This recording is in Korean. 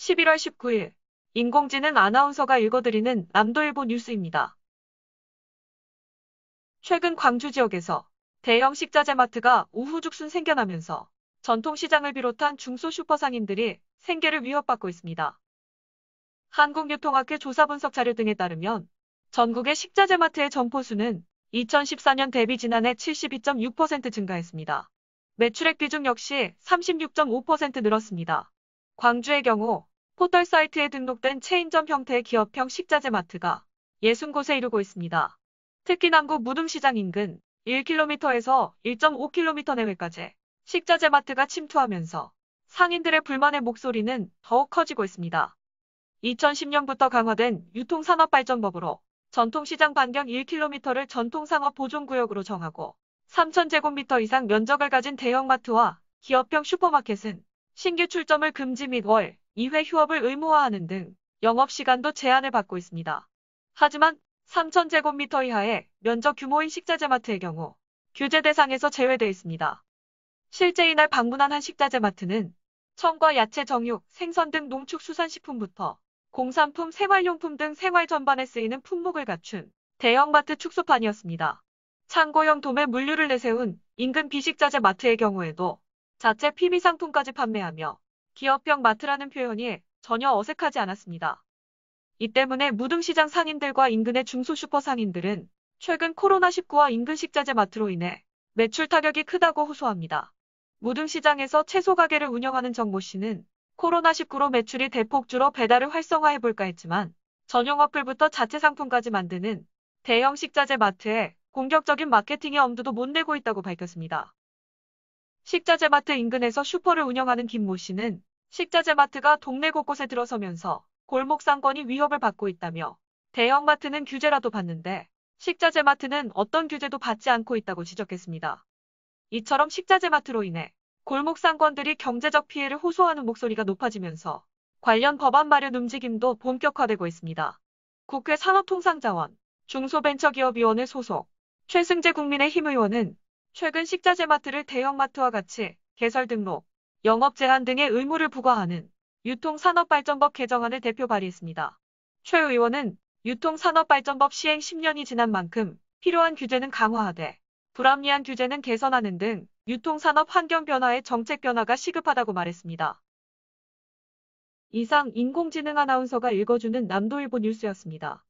11월 19일 인공지능 아나운서가 읽어드리는 남도일보 뉴스입니다. 최근 광주 지역에서 대형 식자재 마트가 우후죽순 생겨나면서 전통시장을 비롯한 중소슈퍼 상인들이 생계를 위협받고 있습니다. 한국유통학회 조사분석 자료 등에 따르면 전국의 식자재 마트의 점포 수는 2014년 대비 지난해 72.6% 증가했습니다. 매출액 비중 역시 36.5% 늘었습니다. 광주의 경우 포털 사이트에 등록된 체인점 형태의 기업형 식자재 마트가 60곳에 이르고 있습니다. 특히 남구 무등시장 인근 1km에서 1.5km 내외까지 식자재 마트가 침투하면서 상인들의 불만의 목소리는 더욱 커지고 있습니다. 2010년부터 강화된 유통산업발전법으로 전통시장 반경 1km를 전통상업보존구역으로 정하고 3,000제곱미터 이상 면적을 가진 대형마트와 기업형 슈퍼마켓은 신규 출점을 금지 및 월 2회 휴업을 의무화하는 등 영업시간도 제한을 받고 있습니다. 하지만 3,000제곱미터 이하의 면적 규모인 식자재 마트의 경우 규제 대상에서 제외되어 있습니다. 실제 이날 방문한 한 식자재 마트는 청과 야채, 정육, 생선 등 농축수산식품부터 공산품, 생활용품 등 생활 전반에 쓰이는 품목을 갖춘 대형마트 축소판이었습니다. 창고형 도매 물류를 내세운 인근 비식자재 마트의 경우에도 자체 PB 상품까지 판매하며 기업형 마트라는 표현이 전혀 어색하지 않았습니다. 이 때문에 무등시장 상인들과 인근의 중소슈퍼 상인들은 최근 코로나19와 인근 식자재 마트로 인해 매출 타격이 크다고 호소합니다. 무등시장에서 채소 가게를 운영하는 정모 씨는 코로나19로 매출이 대폭 줄어 배달을 활성화해볼까 했지만 전용 어플부터 자체 상품까지 만드는 대형 식자재 마트에 공격적인 마케팅의 엄두도 못 내고 있다고 밝혔습니다. 식자재 마트 인근에서 슈퍼를 운영하는 김모 씨는 식자재 마트가 동네 곳곳에 들어서면서 골목 상권이 위협을 받고 있다며 대형마트는 규제라도 받는데 식자재 마트는 어떤 규제도 받지 않고 있다고 지적했습니다. 이처럼 식자재 마트로 인해 골목 상권들이 경제적 피해를 호소하는 목소리가 높아지면서 관련 법안 마련 움직임도 본격화되고 있습니다. 국회 산업통상자원 중소벤처기업위원회 소속 최승재 국민의힘 의원은 최근 식자재 마트를 대형마트와 같이 개설 등록, 영업 제한 등의 의무를 부과하는 유통산업발전법 개정안을 대표 발의했습니다. 최 의원은 유통산업발전법 시행 10년이 지난 만큼 필요한 규제는 강화하되 불합리한 규제는 개선하는 등 유통산업 환경 변화에 정책 변화가 시급하다고 말했습니다. 이상 인공지능 아나운서가 읽어주는 남도일보 뉴스였습니다.